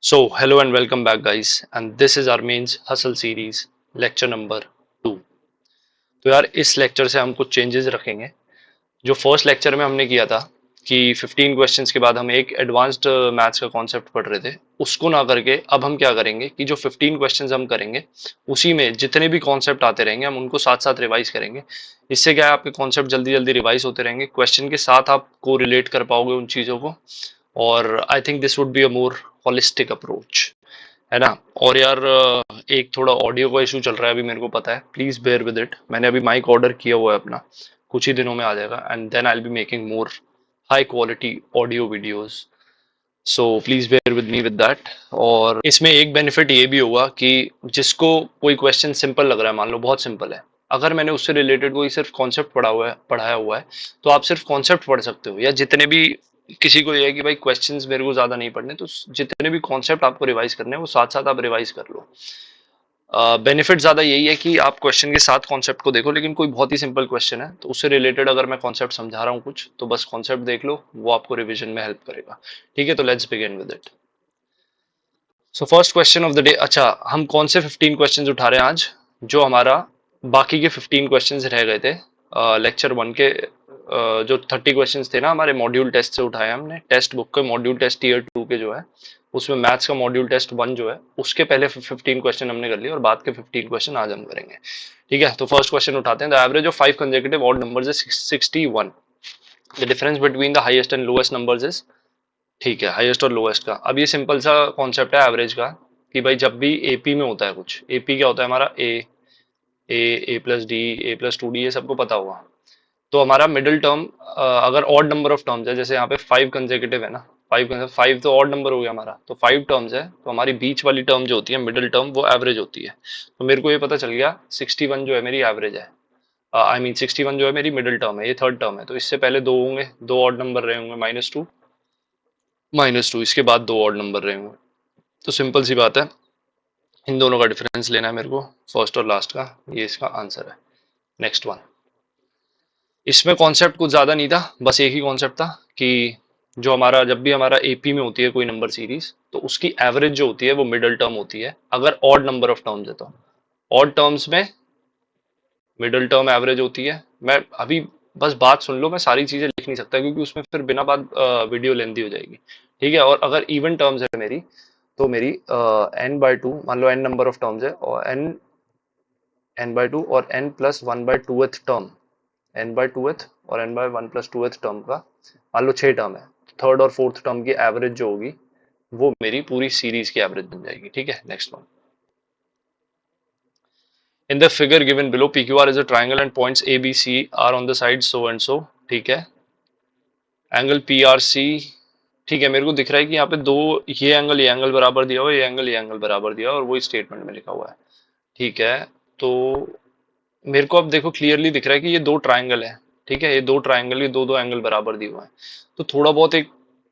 So, hello and welcome back, guys. And this is our mains hustle series, lecture number 2. तो यार इस lecture से हम कुछ चेंजेस रखेंगे। जो फर्स्ट लेक्चर में हमने किया था कि 15 क्वेश्चंस के बाद हम एक एडवांस्ड मैथ्स का कॉन्सेप्ट पढ़ रहे थे, उसको ना करके अब हम क्या करेंगे कि जो 15 क्वेश्चंस हम करेंगे उसी में जितने भी कॉन्सेप्ट आते रहेंगे हम उनको साथ साथ रिवाइज करेंगे। इससे क्या है, आपके कॉन्सेप्ट जल्दी जल्दी रिवाइज होते रहेंगे, क्वेश्चन के साथ आप को रिलेट कर पाओगे उन चीज़ों को। और I think this would be a more holistic approach, है ना। और यार एक थोड़ा ऑडियो का इशू चल रहा है अभी, मेरे को पता है, प्लीज बेयर विद इट। मैंने अभी माइक ऑर्डर किया हुआ है अपना, कुछ ही दिनों में आ जाएगा and then I will be making more high quality audio videos, so please bear with me with that. और इसमें एक बेनिफिट ये भी होगा कि जिसको कोई क्वेश्चन सिंपल लग रहा है, मान लो बहुत सिंपल है, अगर मैंने उससे रिलेटेड कोई सिर्फ कॉन्सेप्ट पढ़ाया हुआ है तो आप सिर्फ कॉन्सेप्ट पढ़ सकते हो। या जितने भी किसी को ये है कि भाई क्वेश्चंस मेरे को ज्यादा नहीं पढ़ने, तो जितने भी कॉन्सेप्ट आपको रिवाइज करने हैं वो साथ साथ आप रिवाइज कर लो। बेनिफिट ज्यादा यही है कि आप क्वेश्चन के साथ कॉन्सेप्ट को देखो, लेकिन कोई बहुत ही सिंपल क्वेश्चन है तो उससे रिलेटेड अगर मैं कॉन्सेप्ट समझा रहा हूँ कुछ, तो बस कॉन्सेप्ट देख लो, वो आपको रिवीजन में हेल्प करेगा। ठीक है, तो let's begin with it. So first question of the day. अच्छा, हम कौन से 15 क्वेश्चंस उठा रहे हैं आज? जो हमारा बाकी के 15 क्वेश्चंस रह गए थे लेक्चर 1 के, जो 30 क्वेश्चंस थे ना हमारे मॉड्यूल टेस्ट से उठाए हमने, टेक्स्ट बुक के मॉड्यूल टेस्ट ईयर 2 के जो है, उसमें मैथ्स का मॉड्यूल टेस्ट 1 जो है उसके पहले 15 क्वेश्चन हमने कर लिए और बाद के 15 क्वेश्चन आज हम करेंगे। ठीक है, तो फर्स्ट क्वेश्चन उठाते हैं। The average of 5 consecutive odd numbers is 61। The difference between the highest and lowest numbers is. ठीक है, हाईएस्ट और लोएस्ट का। अब ये सिंपल सा कॉन्सेप्ट है एवरेज का, कि भाई जब भी एपी में होता है कुछ, एपी क्या होता है हमारा, ए प्लस डी, ए प्लस टू डी, ये सबको पता होगा। तो हमारा मिडिल टर्म, अगर ऑड नंबर ऑफ टर्म्स है, जैसे यहाँ पे 5 कंसेक्यूटिव है ना, 5 तो ऑड नंबर हो गया हमारा, तो 5 टर्म्स है, तो हमारी बीच वाली टर्म जो होती है मिडिल टर्म, वो एवरेज होती है। तो मेरे को ये पता चल गया 61 जो है मेरी एवरेज है। आई मीन 61 जो है मेरी मिडिल टर्म है, ये थर्ड टर्म है, तो इससे पहले दो होंगे, दो ऑड नंबर रहे होंगे, -2, इसके बाद दो ऑड नंबर रहे होंगे। तो सिंपल सी बात है, इन दोनों का डिफरेंस लेना है मेरे को, फर्स्ट और लास्ट का, ये इसका आंसर है। Next one. इसमें कॉन्सेप्ट कुछ ज्यादा नहीं था, बस एक ही कॉन्सेप्ट था कि जो हमारा, जब भी हमारा एपी में होती है कोई नंबर सीरीज, तो उसकी एवरेज जो होती है वो मिडल टर्म होती है, अगर ऑड नंबर ऑफ टर्म्स है तो। ऑड टर्म्स में मिडल टर्म एवरेज होती है। मैं अभी बस बात सुन लो, मैं सारी चीजें लिख नहीं सकता क्योंकि उसमें फिर बिना बात वीडियो लेंथी हो जाएगी। ठीक है, और अगर इवन टर्म्स है मेरी, तो मेरी n/2, मान लो n नंबर ऑफ टर्म्स है, और n/2 और n+1/2th टर्म, n/2th और n/1+2th टर्म का मान लो 6 टर्म है, थर्ड और फोर्थ टर्म की एवरेज जो होगी वो मेरी पूरी सीरीज की एवरेज बन जाएगी। ठीक है, next one. In the figure given below, PQR is a triangle and points ABC are on the side so and so. ठीक है, एंगल PRC, ठीक है, मेरे को दिख रहा है कि यहाँ पे दो, ये एंगल बराबर दिया हुआ है, ये एंगल बराबर दिया हुआ है, और वही स्टेटमेंट में लिखा हुआ है। ठीक है, तो मेरे को अब देखो क्लियरली दिख रहा है कि ये दो ट्राइंगल है। ठीक है, ये दो ट्राइंगल, ये दो दो एंगल बराबर दिए हुए हैं। तो थोड़ा बहुत एक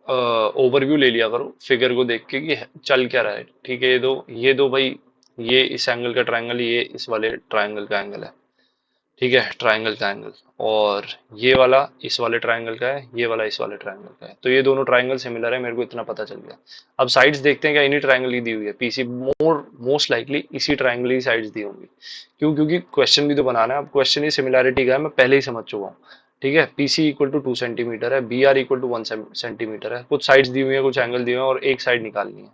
ओवरव्यू ले लिया करो फिगर को देख के कि चल क्या रहा है। ठीक है, ये दो भाई, ये इस एंगल का ट्राइंगल, ये इस वाले ट्राइंगल का एंगल है। ठीक है, ट्राइंगल का एंगल, और ये वाला इस वाले ट्राइंगल का है, ये वाला इस वाले ट्राइंगल का है, तो ये दोनों ट्राइंगल सिमिलर है, मेरे को इतना पता चल गया। अब साइड्स देखते हैं क्या इन्हीं ट्राइंगल की दी हुई है, पीसी मोस्ट लाइकली इसी ट्राइंगल की साइड्स दी होंगी। क्यों? क्योंकि क्वेश्चन भी तो बनाना है, अब क्वेश्चन ही सिमिलैरिटी का है, मैं पहले ही समझ चुका हूँ। ठीक है, पीसी इक्वल टू 2 सेंटीमीटर है, BR इक्वल टू 1 सेंटीमीटर है, कुछ साइड्स दी हुई है, कुछ एंगल दिए हुए हैं, और एक साइड निकालनी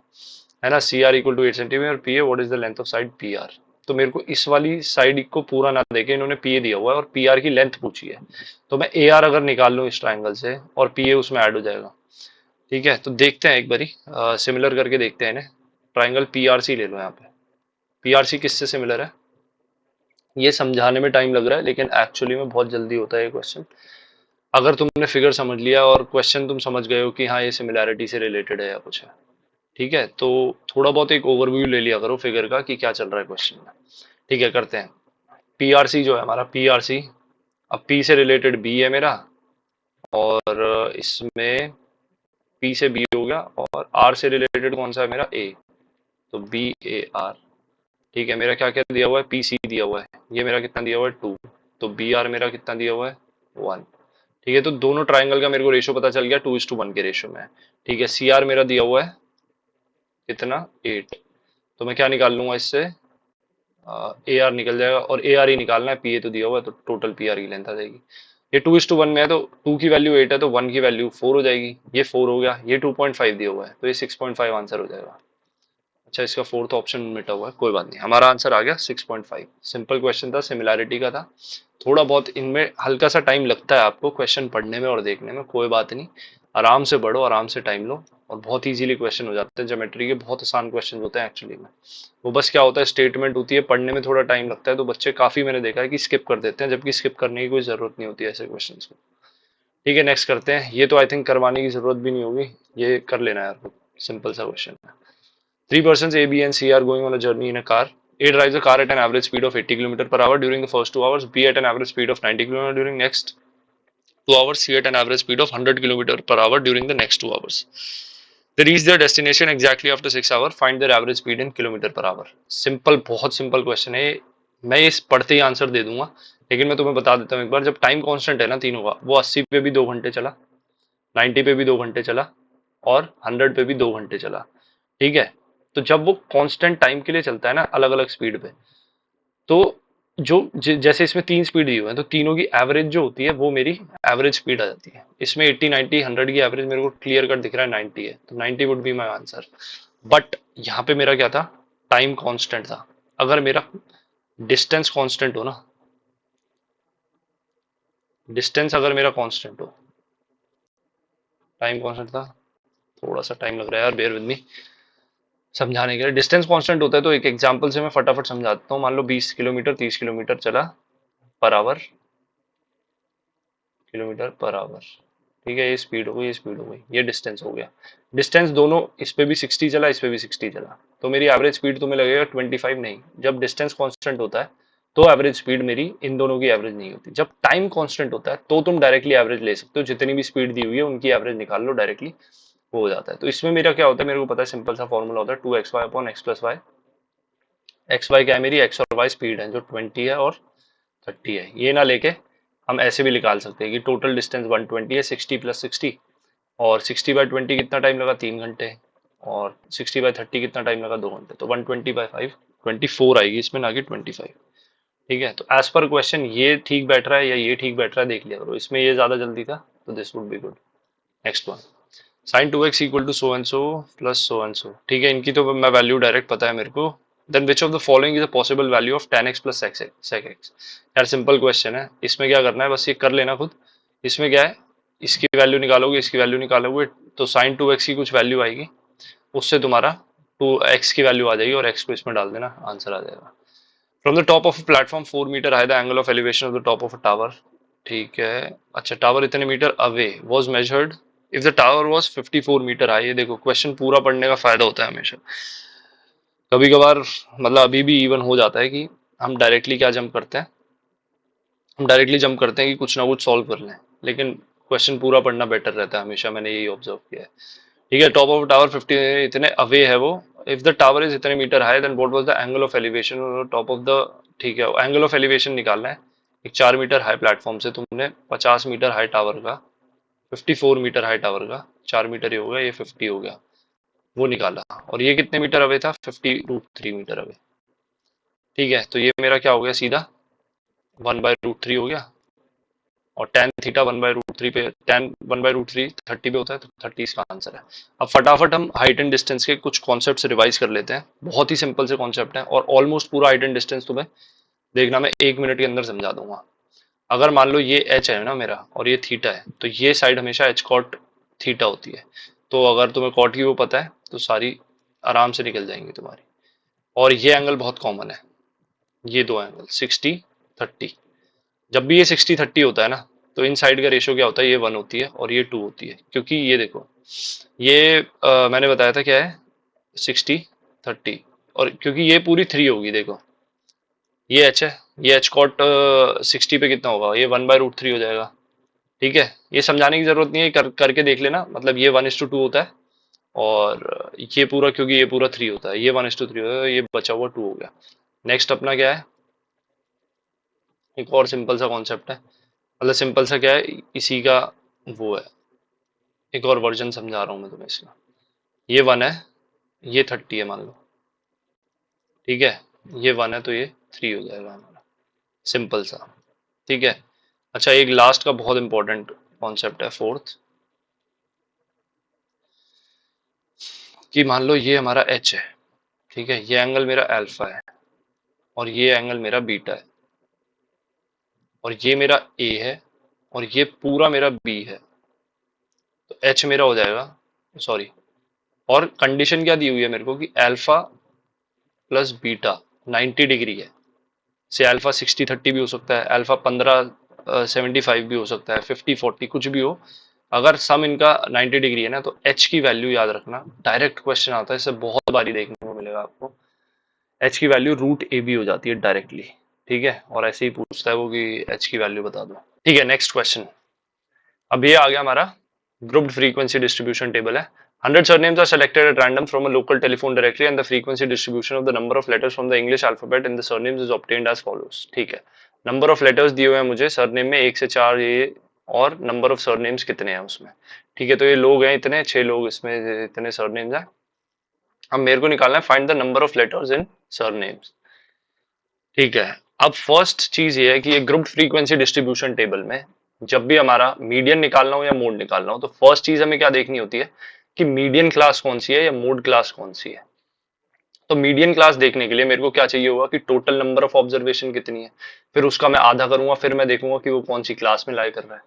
है ना। CR equal to 8 centimetre, PA what is the length of side PR। तो मेरे को इस वाली साइड को पूरा ना देके इन्होंने PA दिया हुआ है और PR की लेंथ पूछी है, तो मैं AR अगर निकाल लूँ इस ट्राइंगल से और PA उसमें ऐड हो जाएगा। ठीक है, तो देखते हैं एक बारी, सिमिलर करके देखते हैं इन्हें। ट्राइंगल PRC ले लो यहाँ पे। PRC किससे सिमिलर है? ये समझाने में टाइम लग रहा है, लेकिन एक्चुअली में बहुत जल्दी होता है ये क्वेश्चन। अगर तुमने फिगर समझ लिया और क्वेश्चन तुम समझ गए हो कि हाँ ये सिमिलैरिटी से रिलेटेड है या कुछ है, ठीक है, तो थोड़ा बहुत एक ओवरव्यू ले लिया करो फिगर का कि क्या चल रहा है क्वेश्चन में। ठीक है, करते हैं। PRC जो है हमारा, PRC, अब P से रिलेटेड B है मेरा, और इसमें P से B हो गया, और R से रिलेटेड कौन सा है मेरा, A, तो BAR। ठीक है, मेरा क्या क्या दिया हुआ है, PC दिया हुआ है, ये मेरा कितना दिया हुआ है, 2, तो BR मेरा कितना दिया हुआ है, 1। ठीक है, तो दोनों ट्राइंगल का मेरे को रेशियो पता चल गया, 2:1 के रेशियो में है। ठीक है, CR मेरा दिया हुआ है कितना 8, तो मैं क्या निकाल लूंगा इससे, ए आर निकल जाएगा, और ए आर ही निकालना है, पी ए तो दिया हुआ है, तो टोटल पी आर की लेंथ आ जाएगी। ये 2:1 में है, तो 2 की वैल्यू 8 है, तो 1 की वैल्यू 4 हो जाएगी, ये 4 हो गया, ये 2.5 दिया हुआ है, तो ये 6.5 आंसर हो जाएगा। अच्छा, इसका फोर्थ ऑप्शन मिटा हुआ है, कोई बात नहीं, हमारा आंसर आ गया 6.5। सिंपल क्वेश्चन था, सिमिलैरिटी का था। थोड़ा बहुत इनमें हल्का सा टाइम लगता है आपको क्वेश्चन पढ़ने में और देखने में, कोई बात नहीं, आराम से पढ़ो, आराम से टाइम लो, और बहुत इजीली क्वेश्चन हो जाते हैं। ज्योमेट्री के बहुत आसान क्वेश्चन होते हैं एक्चुअली में। वो बस क्या होता है, स्टेटमेंट होती है, पढ़ने में थोड़ा टाइम लगता है, तो बच्चे काफी मैंने देखा है कि स्किप कर देते हैं, जबकि स्किप करने की कोई जरूरत नहीं होती है ऐसे क्वेश्चन को। ठीक है, नेक्स्ट करते हैं। ये तो आई थिंक करवाने की जरूरत भी नहीं होगी, ये कर लेना यार, सिंपल सा क्वेश्चन है। Three persons A, B, and C are going on a journey in a car. A drives the car at an average speed of 80 km per hour during the first 2 hours. B at an average speed of 90 km during next 2 hours. C at an average speed of 100 km per hour during the next 2 hours. They reach their destination exactly after 6 hours. Find their average speed in kilometer per hour. Simple, बहुत simple question है। मैं इस पढ़ते ही answer दे दूंगा, लेकिन मैं तुम्हें बता देता हूँ एक बार, जब टाइम कांस्टेंट है ना तीनों का, वो 80 पे भी 2 घंटे चला, 90 पे भी 2 घंटे चला, और 100 पे भी 2 घंटे चला। ठीक है, तो जब वो कांस्टेंट टाइम के लिए चलता है ना, अलग अलग स्पीड पे, तो जैसे इसमें 3 स्पीड दी हुई है, तो तीनों की एवरेज जो होती है वो मेरी एवरेज स्पीड आ जाती है। इसमें 80, 90, 100 की एवरेज मेरे को क्लियर कट दिख रहा है 90 है, तो 90 would be my answer. But यहाँ पे मेरा क्या था, टाइम कांस्टेंट था। अगर मेरा डिस्टेंस कांस्टेंट हो ना, डिस्टेंस अगर मेरा कांस्टेंट हो, टाइम कांस्टेंट था, थोड़ा सा टाइम लग रहा है यार, बेयर विद मी समझाने के लिए। डिस्टेंस कांस्टेंट होता है तो एक एग्जांपल से मैं फटाफट समझाता हूँ। मान लो 20 किलोमीटर 30 किलोमीटर चला per hour, kilometre per hour, ठीक है, ये स्पीड हो गई, ये स्पीड हो गई, ये डिस्टेंस हो गया। डिस्टेंस दोनों, इस पे भी 60 चला, इस पे भी 60 चला, तो मेरी एवरेज स्पीड तुम्हें लगेगा 25। नहीं, जब डिस्टेंस कांस्टेंट होता है तो एवरेज स्पीड मेरी इन दोनों की एवरेज नहीं होती। जब टाइम कांस्टेंट होता है तो तुम डायरेक्टली एवरेज ले सकते हो, जितनी भी स्पीड दी हुई है उनकी एवरेज निकाल लो डायरेक्टली, वो हो जाता है। तो इसमें मेरा क्या होता है, मेरे को पता है, सिंपल सा फॉर्मूला होता है 2xy upon x plus y. X y क्या है, मेरी एक्स और वाई स्पीड है, जो 20 है और 30 है। ये ना लेके हम ऐसे भी निकाल सकते हैं कि टोटल डिस्टेंस 120 है, 60 प्लस 60, और 60/20 कितना टाइम लगा, 3 घंटे, और 60/30 कितना टाइम लगा, 2 घंटे, तो 120/5 24 आएगी इसमें, ना कि 25। ठीक है, तो एज पर क्वेश्चन ये ठीक बैठ रहा है या ये ठीक बैठ रहा है देख लिया करो, इसमें ये ज्यादा जल्दी था, तो this would be good. Next one, sine 2x equal to so and so plus so and so. ठीक है, इनकी तो मैं वैल्यू डायरेक्ट पता है मेरे को। Then which of the following is a possible value of tan x plus sec x। यार सिंपल क्वेश्चन है, इसमें क्या करना है, बस ये कर लेना खुद। इसमें क्या है, इसकी वैल्यू निकालोगे, इसकी वैल्यू निकालोगे, तो साइन 2x की कुछ वैल्यू आएगी, उससे तुम्हारा 2x की वैल्यू आ जाएगी, और x को इसमें डाल देना, आंसर आ जाएगा। From the top of platform 4 metre high the angle of elevation of the top of a tower. ठीक है, अच्छा, टावर इतने metre away was measured if the tower was 54 metre high. ये देखो, क्वेश्चन पूरा पढ़ने का फायदा होता है हमेशा। कभी कभार मतलब अभी भी इवन हो जाता है कि हम डायरेक्टली क्या जंप करते हैं, हम डायरेक्टली जंप करते हैं कि कुछ ना कुछ सॉल्व कर लें, लेकिन क्वेश्चन पूरा पढ़ना बेटर रहता है हमेशा, मैंने यही ऑब्जर्व किया है। ठीक है, टॉप ऑफ टावर 50 इतने अवे है वो। इफ द टावर इज इतने metre high, then what was the angle of elevation top of the. ठीक है, एंगल ऑफ एलिवेशन निकालना है। एक 4 मीटर हाई प्लेटफॉर्म से तुमने 50 मीटर हाई टावर का, 54 मीटर हाई टावर का, 4 मीटर ही हो गया, ये 50 हो गया, वो निकाला। और ये कितने मीटर अवे था, 50√3 मीटर अवे। ठीक है, तो ये मेरा क्या हो गया, सीधा 1/√3 हो गया, और tan थीटा 1/√3 पे, tan 1/√3 30 पे होता है, तो 30 इसका आंसर है। अब फटाफट हम हाइट एंड डिस्टेंस के कुछ कॉन्सेप्ट रिवाइज कर लेते हैं। बहुत ही सिंपल से कॉन्सेप्ट है, और ऑलमोस्ट पूरा हाइट एंड डिस्टेंस तुम्हें देखना, मैं 1 मिनट के अंदर समझा दूंगा। अगर मान लो ये h है ना मेरा, और ये थीटा है, तो ये साइड हमेशा h cot थीटा होती है। तो अगर तुम्हें कॉट की वो पता है, तो सारी आराम से निकल जाएंगी तुम्हारी। और ये एंगल बहुत कॉमन है, ये दो एंगल 60/30। जब भी ये 60/30 होता है ना, तो इन साइड का रेशियो क्या होता है, ये 1 होती है और ये 2 होती है, क्योंकि ये देखो, ये मैंने बताया था क्या है, 60/30, और क्योंकि ये पूरी 3 होगी, देखो ये h है, ये h cot 60 पे कितना होगा, ये 1/√3 हो जाएगा। ठीक है, ये समझाने की जरूरत नहीं है, करके देख लेना, मतलब ये 1:2 होता है, और ये पूरा, क्योंकि ये पूरा 3 होता है, ये 1:3 होता है, ये बचा हुआ 2 हो गया। नेक्स्ट अपना क्या है, एक और सिंपल सा कॉन्सेप्ट है, मतलब सिंपल सा क्या है, इसी का वो है, एक और वर्जन समझा रहा हूँ मैं तुम्हें इसका। ये 1 है, ये 30 है मान लो, ठीक है, ये 1 है तो ये 3 हो जाएगा हमारा, सिंपल सा, ठीक है। अच्छा, एक लास्ट का बहुत इंपॉर्टेंट कॉन्सेप्ट है, फोर्थ, कि मान लो ये हमारा एच है, ठीक है, ये एंगल मेरा अल्फा है और ये एंगल मेरा बीटा है और ये मेरा ए है और ये पूरा मेरा बी है, तो एच मेरा हो जाएगा, सॉरी, और कंडीशन क्या दी हुई है मेरे को कि अल्फा प्लस बीटा 90 डिग्री है, से अल्फा 60-30 भी हो सकता है, अल्फा 15-75 भी हो सकता है, 50-40 कुछ भी हो, अगर सम इनका 90 डिग्री है ना, तो एच की वैल्यू याद रखना, डायरेक्ट क्वेश्चन आता है, इससे बहुत बारी देखने को मिलेगा आपको, एच की वैल्यू रूट ए बी हो जाती है डायरेक्टली, ठीक है, और ऐसे ही पूछता है वो कि एच की वैल्यू बता दो, ठीक है। नेक्स्ट क्वेश्चन, अब ये आ गया हमारा ग्रुप्ड फ्रीक्वेंसी डिस्ट्रीब्यूशन टेबल है। 100 surnames are selected at random from a local telephone directory and the frequency distribution of the number of letters from the English alphabet in the surnames is obtained as follows। ठीक है, number of letters दिए हुए हैं मुझे surname में 1 से 4, ये और नंबर ऑफ सरनेम्स कितने हैं उसमें, ठीक है, तो ये लोग हैं इतने 6 लोग, इसमें इतने सरनेम्स हैं। अब मेरे को निकालना है find the number of letters in surnames, ठीक है। अब फर्स्ट चीज ये है कि ये ग्रुप फ्रीक्वेंसी डिस्ट्रीब्यूशन टेबल में जब भी हमारा मीडियन निकालना हो या मोड निकालना हो, तो फर्स्ट चीज हमें क्या देखनी होती है कि मीडियन क्लास कौन सी है या मोड क्लास कौन सी है। तो मीडियन क्लास देखने के लिए मेरे को क्या चाहिए होगा कि टोटल नंबर ऑफ ऑब्जर्वेशन कितनी है, फिर उसका मैं आधा करूंगा, फिर मैं देखूंगा कि वो कौन सी क्लास में लाई कर रहा है।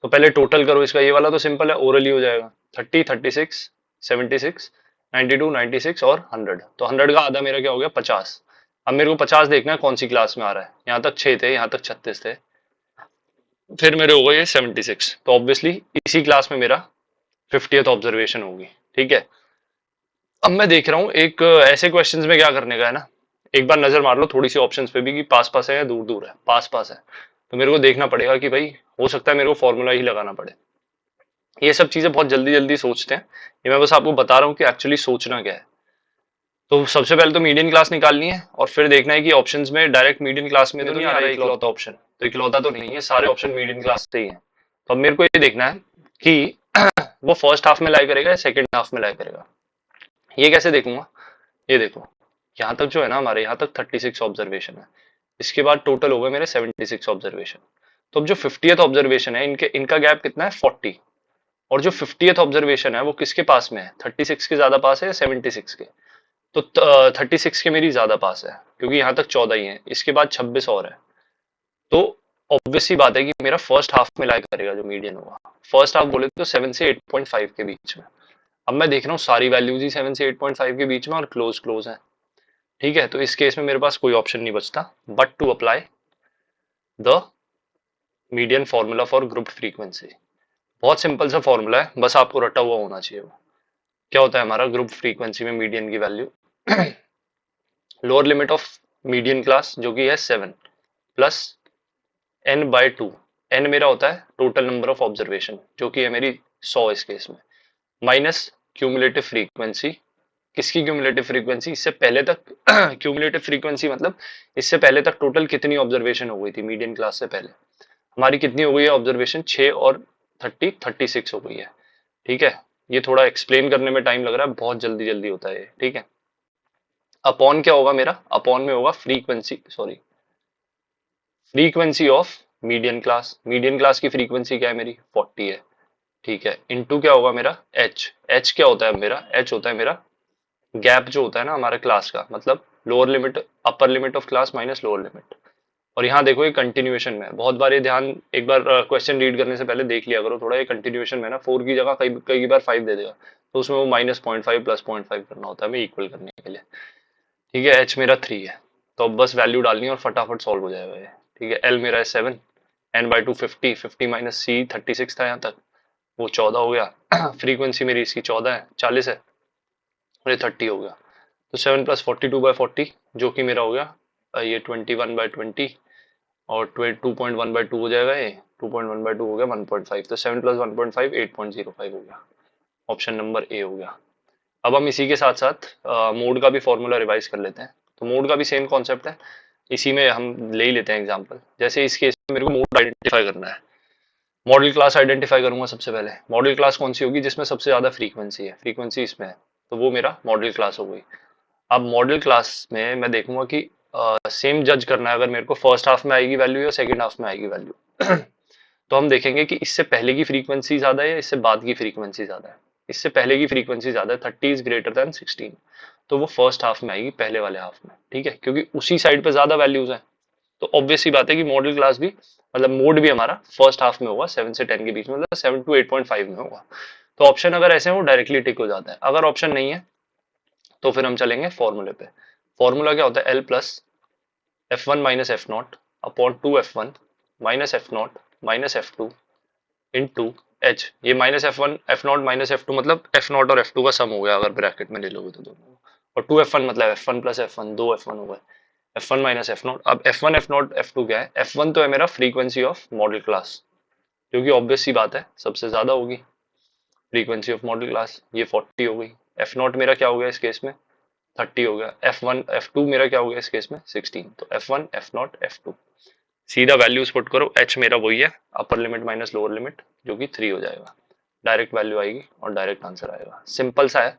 तो पहले टोटल करो इसका, ये वाला तो सिंपल है, ओरली हो जाएगा, 30, 36, 76, 92, 96 और 100, तो 100 का आधा मेरा क्या हो गया 50। अब मेरे को 50 देखना है कौन सी क्लास में आ रहा है, यहाँ तक 6 थे, यहाँ तक 36 थे, फिर मेरे हो गए ये 76, तो ऑब्वियसली इसी क्लास में मेरा 50th ऑब्जर्वेशन होगी, ठीक है। अब मैं देख रहा हूँ एक ऐसे क्वेश्चंस में क्या करने का है ना, एक बार नजर मार लो थोड़ी सी ऑप्शंस पे भी कि पास पास है या दूर दूर है, पास पास है, तो मेरे को देखना पड़ेगा कि भाई हो सकता है मेरे को फॉर्मूला ही लगाना पड़े। ये सब चीजें बहुत जल्दी जल्दी सोचते हैं, ये मैं बस आपको बता रहा हूँ कि एक्चुअली सोचना क्या है। तो सबसे पहले तो मीडियन क्लास निकालनी है और फिर देखना है कि ऑप्शंस में डायरेक्ट मीडियन क्लास में तो नहीं आ रहा है इकलौता ऑप्शन, तो इकलौता तो नहीं है, सारे ऑप्शन मीडियन क्लास से ही है। तो अब मेरे को ये देखना है कि वो फर्स्ट हाफ में लाई करेगा या सेकंड हाफ में लाई करेगा। ये कैसे देखूंगा, ये देखो, यहाँ तक जो है ना हमारे, यहाँ तक 36 ऑब्जर्वेशन है, इसके बाद टोटल हो गए मेरे 76 ऑब्जर्वेशन। तो अब जो 50th ऑब्जर्वेशन है, इनके इनका गैप कितना है 40, और जो 50th ऑब्जर्वेशन है वो किसके पास में है, 36 के ज्यादा पास है या 76 के, तो 36 के मेरी ज्यादा पास है, क्योंकि यहाँ तक 14 ही है, इसके बाद 26 और है, तो ऑब्वियस सी बात है कि मेरा फर्स्ट हाफ में लाई करेगा जो मीडियन होगा। फर्स्ट हाफ बोले तो 7 से 8.5 के बीच में। अब मैं देख रहा हूँ सारी वैल्यूज ही 7 से 8.5 के बीच में और क्लोज क्लोज है, ठीक है, तो इस केस में मेरे पास कोई ऑप्शन नहीं बचता but to apply the median formula for group frequency. बहुत सिंपल सा फॉर्मूला है, बस आपको रटा हुआ होना चाहिए। वो क्या होता है हमारा ग्रुप फ्रीक्वेंसी में मीडियन की value, lower limit of median class जो कि है 7 प्लस n/2, n मेरा होता है टोटल नंबर ऑफ ऑब्जर्वेशन जो कि है मेरी 100 इस केस में, माइनस क्यूमुलेटिव फ्रीक्वेंसी, किसकी क्यूमुलेटिव फ्रीक्वेंसी, इससे पहले तक क्यूमुलेटिव फ्रीक्वेंसी मतलब इससे पहले तक टोटल कितनी ऑब्जर्वेशन हो गई थी मीडियन क्लास से पहले, हमारी कितनी हो गई है ऑब्जर्वेशन, 6 और 36 हो गई है, ठीक है। ये थोड़ा एक्सप्लेन करने में टाइम लग रहा है, बहुत जल्दी जल्दी होता है ये, ठीक है। अपॉन क्या होगा मेरा, अपॉन में होगा frequency, sorry, frequency of median class की फ्रीक्वेंसी क्या है मेरी 40 है, ठीक है, इनटू क्या होगा मेरा एच, एच क्या होता है मेरा, एच होता है मेरा गैप जो होता है ना हमारे क्लास का, मतलब lower limit upper limit of class minus lower limit. और यहाँ देखो ये कंटिन्यूएशन में, बहुत बार ये ध्यान एक बार क्वेश्चन रीड करने से पहले देख लिया करो थोड़ा, ये कंटिन्यूएशन में ना 4 की जगह कई कई बार 5 दे देगा, तो उसमें वो -0.5 प्लस 0.5 करना होता है हमें इक्वल करने के लिए, ठीक है। एच मेरा 3 है, तो अब बस वैल्यू डालनी है और फटाफट सॉल्व हो जाएगा ये, ठीक है। एल मेरा है 7, n/2 50, 50 माइनस सी 36 था यहाँ तक, वो 14 हो गया, फ्रीक्वेंसी मेरी इसकी 14 है, 40 है और ये 30 हो गया, तो 7 प्लस 42/40 जो कि मेरा हो गया ये 21/20 और 2.1/2 हो जाएगा, ये 2.1/2 हो गया 1.5, तो 7 प्लस 1.5 8.05 हो गया, ऑप्शन नंबर ए हो गया। अब हम इसी के साथ साथ मोड का भी फॉर्मूला रिवाइज कर लेते हैं, तो मोड का भी सेम कॉन्सेप्ट है, इसी में हम ले ही लेते हैं एग्जांपल। जैसे इस केस में मेरे को मोड आइडेंटिफाई करना है, मॉडल क्लास आइडेंटिफाई करूंगा सबसे पहले, मॉडल क्लास कौन सी होगी जिसमें सबसे ज्यादा फ्रीक्वेंसी है, फ्रीक्वेंसी इसमें है, तो वो मेरा मॉडल क्लास हो गई। अब मॉडल क्लास में मैं देखूंगा कि सेम जज करना है अगर मेरे को फर्स्ट हाफ में आएगी वैल्यू या सेकंड हाफ में आएगी वैल्यू। तो हम देखेंगे कि इससे पहले की फ्रीक्वेंसी ज्यादा है या इससे बाद की फ्रीक्वेंसी ज्यादा है। इससे पहले की फ्रीक्वेंसी ज्यादा है, 30 इज ग्रेटर देन 16, तो वो फर्स्ट हाफ में आएगी, पहले वाले हाफ में, ठीक है, क्योंकि उसी साइड पे ज्यादा वैल्यूज हैं। तो ऑब्वियस सी बात है कि मॉडल क्लास भी मतलब मोड भी हमारा फर्स्ट हाफ में होगा, 7 से 10 के बीच में, मतलब 7 to 8.5 में होगा। तो ऑप्शन अगर ऐसे हैं वो डायरेक्टली टिक हो जाता है। अगर ऑप्शन नहीं है तो फिर हम चलेंगे फॉर्मूले पे। फॉर्मूला क्या होता है, L plus F one minus F naught upon two F one minus F naught minus F two into H. ये minus F one F naught minus F two मतलब एफ नॉट और एफ टू का sum हो गया अगर bracket में ले लोगे तो दोनों। और टू एफ वन मतलब F one plus F one, दो एफ वन हो गए, F one minus F naught. अब F one F naught F two क्या है, एफ वन तो है मेरा फ्रीक्वेंसी ऑफ मॉडल क्लास, क्योंकि ऑब्वियस सी बात है सबसे ज्यादा होगी फ्रीक्वेंसी ऑफ मॉडल क्लास, ये 40 हो गई। एफ नॉट मेरा क्या हो गया इस केस में, 30 हो गया। एफ वन एफ टू मेरा क्या हो गया इस केस में, 16। तो F one F naught F to, सीधा वैल्यूज पुट करो, एच मेरा वही है upper limit minus lower limit, जो कि 3 हो जाएगा। डायरेक्ट वैल्यू आएगी और डायरेक्ट आंसर आएगा। सिंपल सा है,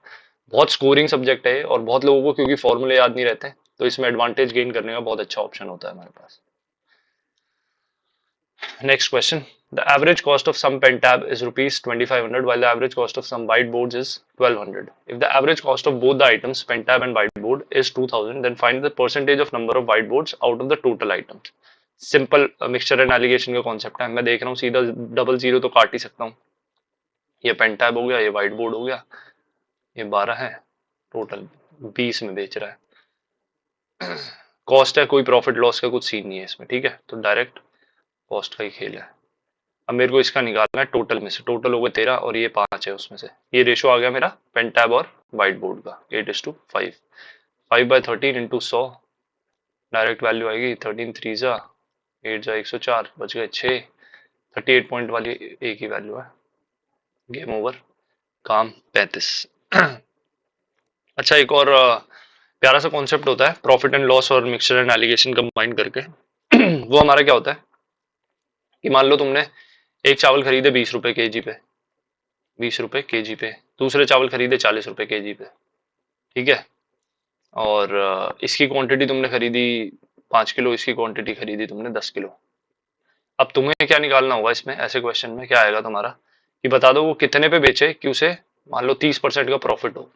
बहुत स्कोरिंग सब्जेक्ट है और बहुत लोगों को क्योंकि फॉर्मूले याद नहीं रहते, तो इसमें एडवांटेज गेन करने का बहुत अच्छा ऑप्शन होता है हमारे पास। Next question. The average cost of some pen tab is rupees 2500 while the average cost of some whiteboards is 1200. If the average cost of both the items, pen tab and whiteboard, is 2000, then find the percentage of number of whiteboards out of the total items. Simple mixture and allegation का concept है। मैं देख रहा हूँ सीधा double zero तो काट ही सकता हूँ। ये पेन टैब हो गया, ये व्हाइट बोर्ड हो गया, ये 12 है, टोटल 20 में बेच रहा है। कॉस्ट है, कोई प्रॉफिट लॉस का कुछ सीन नहीं है इसमें, ठीक है, तो डायरेक्ट कॉस्ट का ही खेल है। अब मेरे को इसका निकालना है टोटल में से, टोटल हो गए 13 और ये 5 है उसमें से। ये रेशो आ गया मेरा पेन टैब और व्हाइट बोर्ड का 8:5। 5/13 इंटू 100, डायरेक्ट वैल्यू आएगी 13 3 जा 8 जा 104, बच गए 6। 38 पॉइंट वाली एक ही वैल्यू है, गेम ओवर, काम 35। अच्छा, एक और प्यारा सा कॉन्सेप्ट होता है प्रॉफिट एंड लॉस और मिक्सचर एंड एलिगेशन कंबाइन करके। वो हमारा क्या होता है कि मान लो तुमने एक चावल खरीदे 20 रुपए केजी पे, 20 रुपए केजी पे, दूसरे चावल खरीदे 40 रुपए केजी पे, ठीक है, और इसकी क्वांटिटी तुमने खरीदी 5 किलो, इसकी क्वांटिटी खरीदी तुमने 10 किलो। अब तुम्हें क्या निकालना होगा इसमें, ऐसे क्वेश्चन में क्या आएगा तुम्हारा कि बता दो वो कितने पे बेचे कि उसे मान लो 30% का प्रॉफिट हो।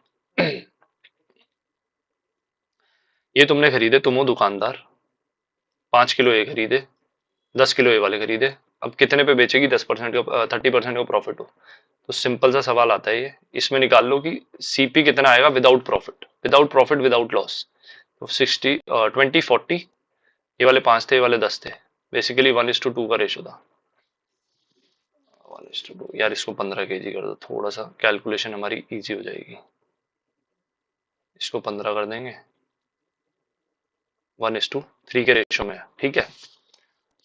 ये तुमने खरीदे, तुम हो दुकानदार, 5 किलो ये खरीदे, 10 किलो ये वाले खरीदे, अब कितने पे बेचेगी, 10% का 30% का प्रॉफिट हो। तो सिंपल सा सवाल आता है ये, इसमें निकाल लो कि सीपी कितना आएगा without profit, without profit without loss. तो 60 20 40, ये वाले 5 थे, ये वाले 10 थे, बेसिकली 1:2 का रेशो था। 1:2 यार, इसको 15 केजी कर दो, थोड़ा सा कैलकुलेशन हमारी इजी हो जाएगी। इसको 15 कर देंगे, 1:3 के रेशो में, ठीक है।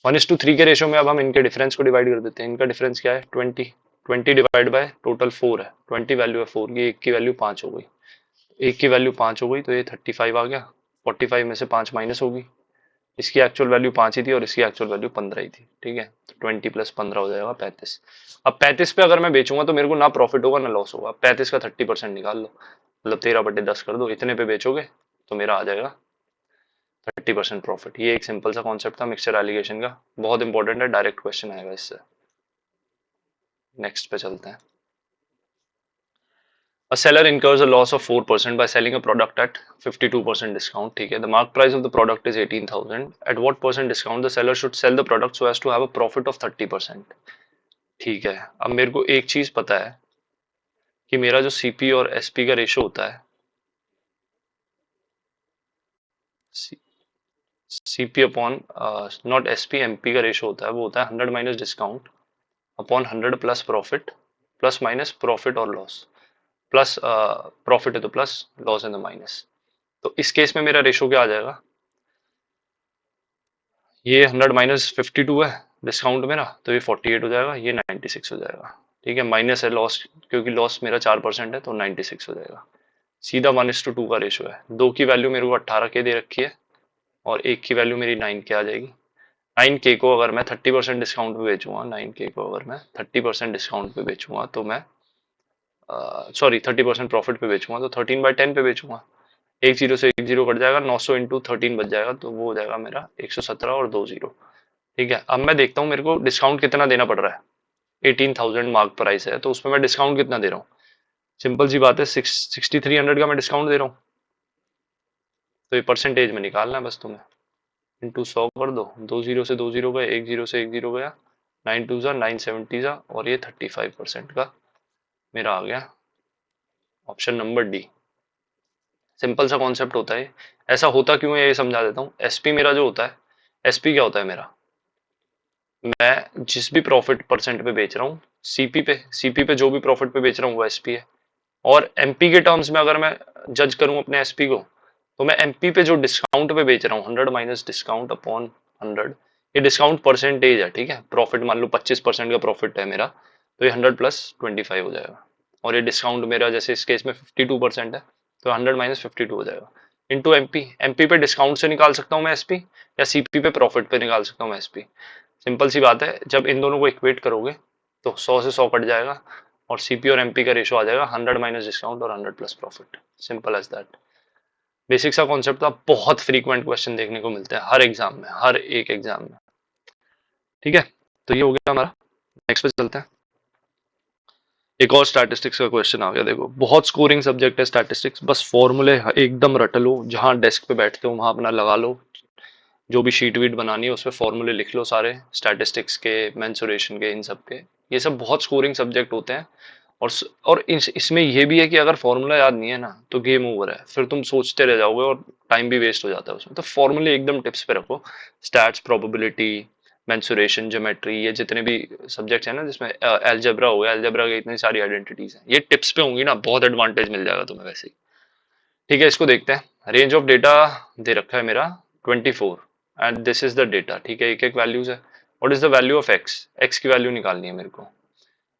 1:3 के रेशो में अब हम इनके डिफरेंस को डिवाइड कर देते हैं। इनका डिफरेंस क्या है, 20। 20 डिवाइड बाय टोटल 4 है, 20 वैल्यू है 4 की, एक की वैल्यू 5 हो गई, एक की वैल्यू 5 हो गई, तो ये 35 आ गया। 45 में से 5 माइनस होगी, इसकी एक्चुअल वैल्यू 5 ही थी और इसकी एक्चुअल वैल्यू 15 ही थी, ठीक है, तो 20 + 15 हो जाएगा 35। अब 35 पे अगर मैं बेचूंगा तो मेरे को ना प्रॉफिट होगा ना लॉस होगा। 35 का 30% निकाल लो, मतलब 13/10 कर दो, इतने पे बेचोगे तो मेरा आ जाएगा 30% प्रॉफिट। ये एक सिंपल सा कॉन्सेप्ट था मिक्सचर एलिगेशन का, बहुत इंपॉर्टेंट है, डायरेक्ट क्वेश्चन आएगा इससे। नेक्स्ट पे चलते हैं। A seller incurs a loss of 4% by selling a product at 52% discount. ठीक है, the mark price of the product is 18,000. At what percent discount the seller should sell the product so as to have a profit of 30%? ठीक है, अब मेरे को एक चीज पता है कि मेरा जो सीपी और एसपी का रेशो होता है, CP upon not SP, MP का रेशो होता है, वो होता है 100 minus discount upon 100 plus profit, plus minus profit और लॉस, प्लस प्रॉफिट है तो प्लस, लॉस है तो माइनस। तो इस केस में मेरा रेशो क्या आ जाएगा, ये 100 माइनस 52 है डिस्काउंट मेरा, तो ये 48 हो जाएगा, ये 96 हो जाएगा, ठीक है। माइनस है लॉस, क्योंकि लॉस मेरा 4% है, तो 96 हो जाएगा। सीधा 1:2 का रेशो है। दो की वैल्यू मेरे को 18 के दे रखी है और एक की वैल्यू मेरी 9 के आ जाएगी। 9 के को अगर मैं 30% डिस्काउंट पे बेचूंगा, 9 के को अगर मैं 30% डिस्काउंट पे बेचूंगा तो मैं सॉरी 30% प्रॉफिट पे बेचूंगा तो 13/10 पे बेचूंगा। एक जीरो से एक जीरो कट जाएगा, 900 इंटू 13 बच जाएगा, तो वो हो जाएगा मेरा 117 और 2 जीरो। ठीक है, अब मैं देखता हूँ मेरे को डिस्काउंट कितना देना पड़ रहा है। 18,000 मार्क प्राइस है, तो उसमें मैं डिस्काउंट कितना दे रहा हूँ। सिंपल सी बात है, 6300 का मैं डिस्काउंट दे रहा हूँ, तो ये परसेंटेज में निकालना है बस तुम्हें। इंटू 100 कर दो, 2 जीरो से 2 जीरो गए, एक जीरो से एक जीरो गया, 9 टू जा 970 जा, और ये 35% का मेरा आ गया ऑप्शन नंबर डी। सिंपल सा कॉन्सेप्ट होता है। ऐसा होता क्यों है ये समझा देता हूँ। एसपी मेरा जो होता है, एसपी क्या होता है मेरा, मैं जिस भी प्रॉफिट परसेंट पे बेच रहा हूँ, सीपी पे जो भी प्रॉफिट पे बेच रहा हूँ वो एसपी है। और एमपी के टर्म्स में अगर मैं जज करूं अपने एसपी को, तो मैं एमपी पे जो डिस्काउंट पे बेच रहा हूँ, 100 माइनस डिस्काउंट अपॉन 100, ये डिस्काउंट परसेंटेज है। ठीक है, प्रॉफिट मान लो 25% का प्रॉफिट है मेरा, तो ये 100 प्लस 25 हो जाएगा। और ये डिस्काउंट मेरा जैसे इस केस में 52% है, तो 100 माइनस 52 हो जाएगा। इंटू एमपी, एमपी पे डिस्काउंट से निकाल सकता हूँ मैं एसपी, या सीपी पे प्रॉफिट पे निकाल सकता हूँ मैं एसपी। सिंपल सी बात है, जब इन दोनों को इक्वेट करोगे तो 100 से 100 कट जाएगा, और सीपी और एमपी का रेशो आ जाएगा 100 माइनस डिस्काउंट और 100 plus profit. Simple as that. Basic सा कॉन्सेप्ट था, बहुत फ्रीक्वेंट क्वेश्चन देखने को मिलते हैं हर एग्जाम में, हर एक एग्जाम में। ठीक है, तो ये हो गया हमारा। नेक्स्ट पे चलते हैं। एक और स्टैटिस्टिक्स का क्वेश्चन आ गया। देखो, बहुत स्कोरिंग सब्जेक्ट है स्टैटिस्टिक्स, बस फॉर्मूले एकदम रट लो, जहां डेस्क पे बैठते हो वहां अपना लगा लो, जो भी शीट वीट बनानी है उसमें फॉर्मूले लिख लो सारे, स्टैटिस्टिक्स के, मेंसुरेशन के, इन सब के। ये सब बहुत स्कोरिंग सब्जेक्ट होते हैं। और इसमें ये भी है कि अगर फॉर्मूला याद नहीं है ना, तो गेम ओवर है, फिर तुम सोचते रह जाओगे और टाइम भी वेस्ट हो जाता है उसमें। तो फॉर्मूले एकदम टिप्स पे रखो। स्टैट्स, प्रोबेबिलिटी, मेंसुरेशन, ज्योमेट्री, ये जितने भी सब्जेक्ट्स हैं ना, जिसमें अलजेब्रा हो गया, अलजेब्रा की इतनी सारी आइडेंटिटीज हैं, ये टिप्स पे होंगी ना, बहुत एडवांटेज मिल जाएगा तुम्हें वैसे ही। ठीक है, इसको देखते हैं। रेंज ऑफ डेटा दे रखा है मेरा 24, and this is the data. ठीक है, एक एक वैल्यूज है। What is the value of x, x की वैल्यू निकालनी है मेरे को।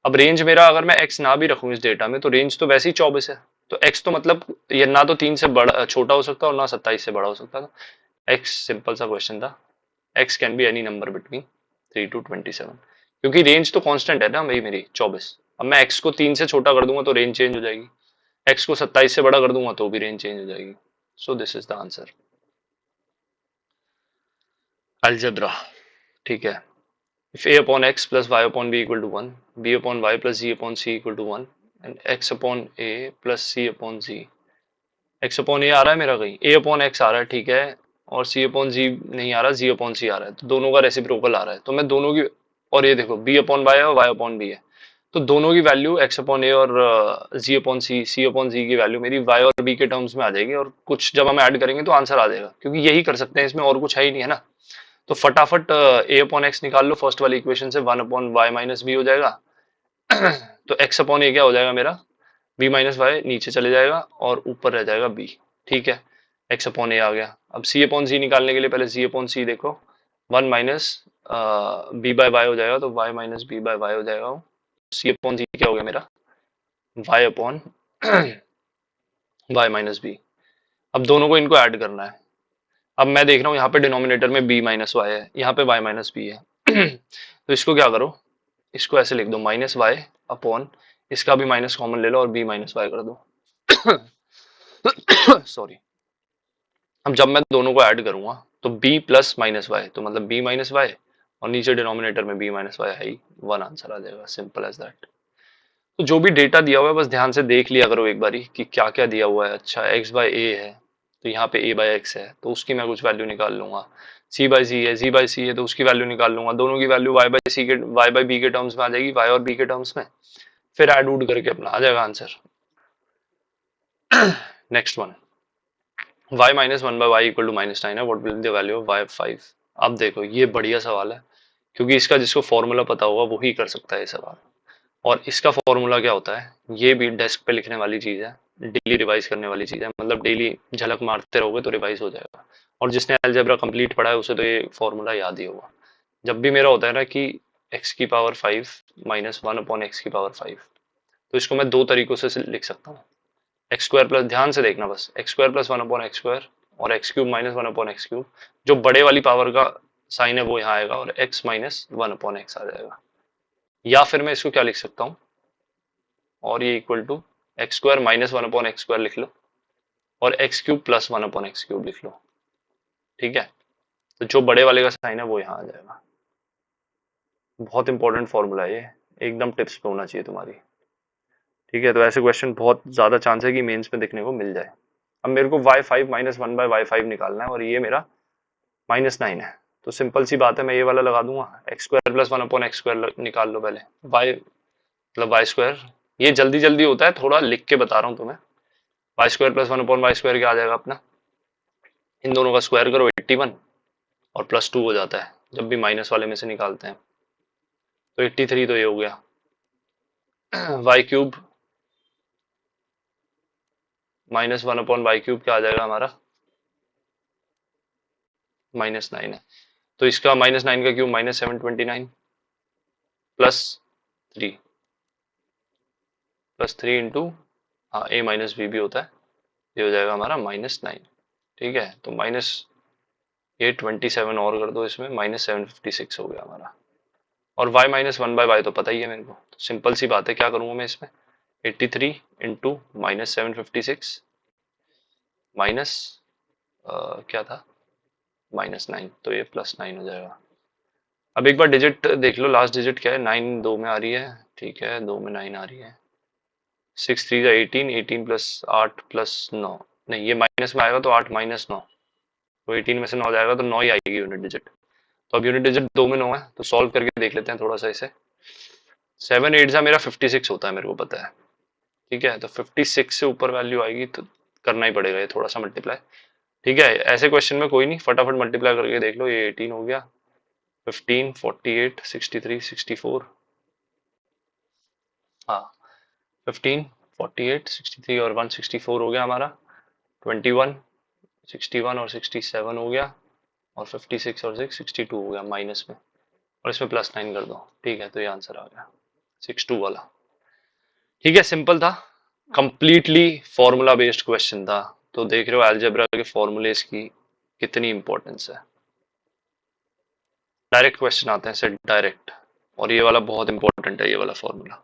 अब रेंज मेरा, अगर मैं एक्स ना भी रखूं इस डेटा में, तो रेंज तो वैसे ही 24 है। तो एक्स तो मतलब ये ना तो 3 से बड़ा छोटा हो सकता और ना 27 से बड़ा हो सकता था। एक्स, सिंपल सा क्वेश्चन था, x can be any number between 3 to 27, क्योंकि रेंज तो कांस्टेंट है ना भाई मेरी 24। अब मैं एक्स को 3 से छोटा कर दूंगा तो रेंज चेंज हो जाएगी, एक्स को 27 से बड़ा कर दूंगा तो भी रेंज चेंज हो जाएगी। So this is the answer, algebra. ठीक है, if a upon x plus y upon b equal to 1, b upon y plus z upon c equal to 1, and x upon a plus c upon z, x upon a आ रहा है मेरा कहीं, a upon x आ रहा है, ठीक है, और c upon z नहीं आ रहा, z upon c आ रहा है, तो दोनों का रेसिप्रोकल आ रहा है, तो मैं दोनों की, और ये देखो b upon y है और y upon b है, तो दोनों की वैल्यू x upon a और z upon c, c upon z की वैल्यू मेरी y और b के टर्म्स में आ जाएगी, और कुछ जब हम ऐड करेंगे तो आंसर आ जाएगा, क्योंकि यही कर सकते हैं इसमें, और कुछ है ही नहीं है ना। तो फटाफट a अपॉन एक्स निकाल लो फर्स्ट वाली इक्वेशन से, 1 अपॉन वाई माइनस बी हो जाएगा। तो x अपॉन ए क्या हो जाएगा मेरा, b माइनस वाई नीचे चले जाएगा और ऊपर रह जाएगा b। ठीक है, x अपॉन ए आ गया। अब c अपॉन c निकालने के लिए पहले c अपॉन c देखो, 1 माइनस बी बाय वाई हो जाएगा, तो y minus b by y हो जाएगा। c अपॉन c क्या हो गया मेरा, y upon y minus b. अब दोनों को इनको ऐड करना है। अब मैं देख रहा हूँ यहाँ पे डिनोमिनेटर में b माइनस वाई है, यहाँ पे y माइनस बी है। तो इसको क्या करो, इसको ऐसे लिख दो, माइनस वाई अपॉन, इसका भी माइनस कॉमन ले लो और b माइनस वाई कर दो। सॉरी। अब जब मैं दोनों को ऐड करूंगा तो b प्लस माइनस वाई, तो मतलब b माइनस वाई, और नीचे डिनोमिनेटर में b माइनस वाई है ही, 1 आंसर आ जाएगा, सिंपल एज दैट। तो जो भी डेटा दिया हुआ है बस ध्यान से देख लिया करो एक बारी कि क्या क्या दिया हुआ है। अच्छा, x बाय a है, तो यहाँ पे a बाय x है, तो उसकी मैं कुछ वैल्यू निकाल लूंगा। c बाय c है, z बाय c है, तो उसकी वैल्यू निकाल लूंगा। दोनों की वैल्यू y बाय c के, y बाय b के टर्म्स में आ जाएगी, y और b के टर्म्स में, फिर ऐड उड करके अपना आ जाएगा answer. Next one, y minus 1 by y equal to -9 है, what will be the value of y 5। अब देखो, ये बढ़िया सवाल है, क्योंकि इसका जिसको फॉर्मूला पता होगा वही कर सकता है ये सवाल। और इसका फॉर्मूला क्या होता है, ये भी डेस्क पे लिखने वाली चीज है, डेली रिवाइज करने वाली चीज है, मतलब डेली झलक मारते रहोगे तो रिवाइज हो जाएगा। और जिसने अलजेब्रा कंप्लीट पढ़ा है उसे तो ये फॉर्मूला याद ही होगा। जब भी मेरा होता है ना कि x की पावर 5 माइनस 1 अपॉन एक्स की पावर 5, तो इसको मैं दो तरीकों से लिख सकता हूँ। एक्स स्क्वायर प्लस, ध्यान से देखना बस, x square plus 1 upon x square, और x cube minus 1 upon x cube, जो बड़े वाली पावर का साइन है वो यहाँ आएगा, और x माइनस 1 अपॉन एक्स आ जाएगा। या फिर मैं इसको क्या लिख सकता हूँ, और ये equal to x square minus 1 upon x square लिख लो और x cube plus 1 upon x cube लिख लो। ठीक है, तो जो बड़े वाले का साइन है वो यहाँ आ जाएगा। बहुत इंपॉर्टेंट फॉर्मूला है ये, एकदम टिप्स पे होना चाहिए तुम्हारी। ठीक है, तो ऐसे क्वेश्चन बहुत ज्यादा चांस है कि मेंस में देखने को मिल जाए। अब मेरे को y5 माइनस 1/y5 निकालना है और ये मेरा -9 है, तो सिंपल सी बात है, मैं ये वाला लगा दूंगा, x square plus 1 upon x square निकाल लो पहले, y मतलब वाई स्क्वायर। ये जल्दी जल्दी होता है, थोड़ा लिख के बता रहा हूँ तुम्हें। Y square plus 1 upon y square क्या आ जाएगा अपना, इन दोनों का स्क्वायर करो 81 और +2 हो जाता है जब भी माइनस वाले में से निकालते हैं, तो 83 तो ये हो गया। Y cube -1 upon y cube क्या आ जाएगा हमारा, -9 है, तो इसका -9 का क्यूब -729 +3 इंटू, हाँ a माइनस बी भी होता है, ये हो जाएगा हमारा -9। ठीक है, तो माइनस ये 27 और कर दो इसमें, -756 हो गया हमारा। और y माइनस 1/y तो पता ही है मेरे को, तो सिंपल सी बात है, क्या करूंगा मैं इसमें, 83 इंटू -756 माइनस क्या था, -9, तो ये +9 हो जाएगा। अब एक बार डिजिट देख लो, लास्ट डिजिट क्या है, 9 दो में आ रही है, ठीक है, 2 में 9 आ रही है, 6 3 18, 18 प्लस 8 प्लस 9, नहीं ये माइनस में आएगा तो 8 माइनस 9, तो 18 में से 9 जाएगा तो 9 ही आएगी यूनिट डिजिट। तो अब यूनिट डिजिट 2 में 9 है, तो सॉल्व करके देख लेते हैं थोड़ा सा इसे। 7 8 जा मेरा 56 होता है, मेरे को पता है। ठीक है, तो 56 से ऊपर वैल्यू आएगी तो करना ही पड़ेगा ये थोड़ा सा मल्टीप्लाई। ठीक है, ऐसे क्वेश्चन में कोई नहीं, फटाफट मल्टीप्लाई करके देख लो, ये 18 हो गया, 15 48 63 64, हाँ 15 48 63 और 164 हो गया हमारा, 21 61 और 67 हो गया, और 56 और 6 62 हो गया माइनस में, और इसमें +9 कर दो। ठीक है, तो ये आंसर आ गया 62 वाला। ठीक है, सिंपल था, कंप्लीटली फॉर्मूला बेस्ड क्वेश्चन था। तो देख रहे हो अलजेब्रा के फॉर्मूलेस की कितनी इंपॉर्टेंस है। डायरेक्ट क्वेश्चन आते हैं से डायरेक्ट, और ये वाला बहुत इंपॉर्टेंट है, ये वाला फॉर्मूला।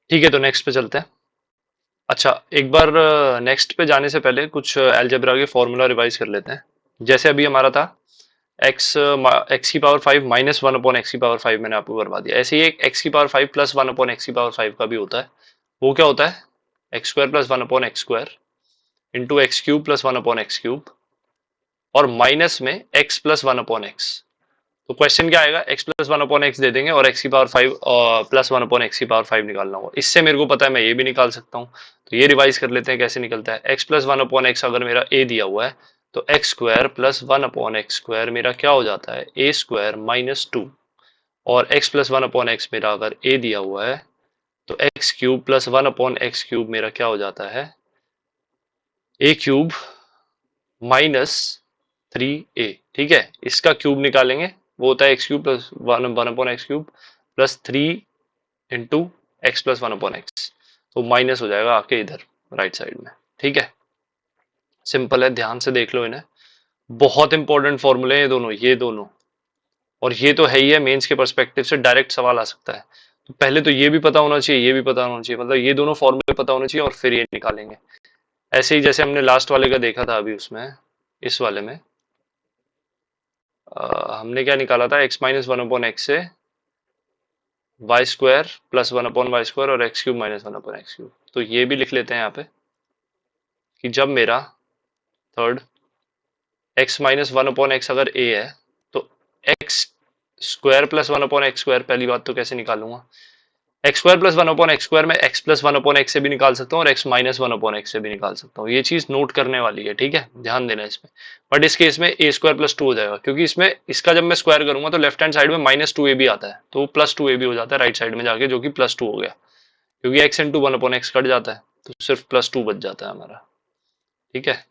ठीक है, तो नेक्स्ट पे चलते हैं। अच्छा, एक बार नेक्स्ट पे जाने से पहले कुछ अलजेब्रा के फॉर्मूला रिवाइज कर लेते हैं। जैसे अभी हमारा था x की पावर 5 -1 अपॉन x की पावर 5, मैंने आपको करवा दिया। ऐसे ही एक x की पावर 5 प्लस 1 अपॉन x की पावर 5 का भी होता है। वो क्या होता है, x square plus 1 upon x square into x cube plus 1 upon x cube, और माइनस में x प्लस 1 अपॉन एक्स। तो क्वेश्चन क्या आएगा, x प्लस 1 अपॉन एक्स दे देंगे और x की पावर 5 प्लस 1 अपॉन एक्स की पावर 5 निकालना होगा। इससे मेरे को पता है मैं ये भी निकाल सकता हूँ, तो ये रिवाइज कर लेते हैं कैसे निकलता है। x प्लस 1 अपॉन एक्स अगर मेरा a दिया हुआ है, तो x square plus 1 upon x square मेरा क्या हो जाता है, a स्क्वायर माइनस 2, और x प्लस 1 अपॉन एक्स मेरा अगर a दिया हुआ है, तो x cube plus 1 upon x cube मेरा क्या हो जाता है, a क्यूब माइनस 3a। ठीक है, इसका क्यूब निकालेंगे, वो होता है x cube plus 1 upon x cube plus 3 into x plus 1 upon x, तो माइनस हो जाएगा आके इधर राइट साइड में। ठीक है, सिंपल है, ध्यान से देख लो इन्हें, बहुत इंपॉर्टेंट फॉर्मूले हैं ये दोनों, और ये तो है ही है, मेंस के पर्सपेक्टिव से डायरेक्ट सवाल आ सकता है। तो पहले तो ये भी पता होना चाहिए, ये भी पता होना चाहिए, मतलब ये दोनों फॉर्मूले पता होने चाहिए और फिर ये निकालेंगे। ऐसे ही जैसे हमने लास्ट वाले का देखा था अभी, उसमें इस वाले में हमने क्या निकाला था, x माइनस 1 अपॉन एक्स से y square plus 1 upon y square और x cube minus 1 upon x cube. तो ये भी लिख लेते हैं यहाँ पे कि जब मेरा third x minus 1 upon x अगर a है, तो x square plus 1 upon x square, पहली बात तो कैसे निकालूंगा, x square plus 1 upon x square में x प्लस 1 अपॉन एक्स से भी निकाल सकता हूँ और x माइनस 1 अपॉन एक्स से भी निकाल सकता हूँ। ये चीज नोट करने वाली है, ठीक है, ध्यान देना इसमें। बट इस केस में a स्क्वायर प्लस 2 हो जाएगा, क्योंकि इसमें इसका जब मैं स्क्वायर करूंगा तो लेफ्ट हैंड साइड में -2a भी आता है, तो +2a भी हो जाता है राइट साइड में जाके, जो कि +2 हो गया, क्योंकि x into 1 upon x cut जाता है, तो सिर्फ +2 बच जाता है हमारा। ठीक है,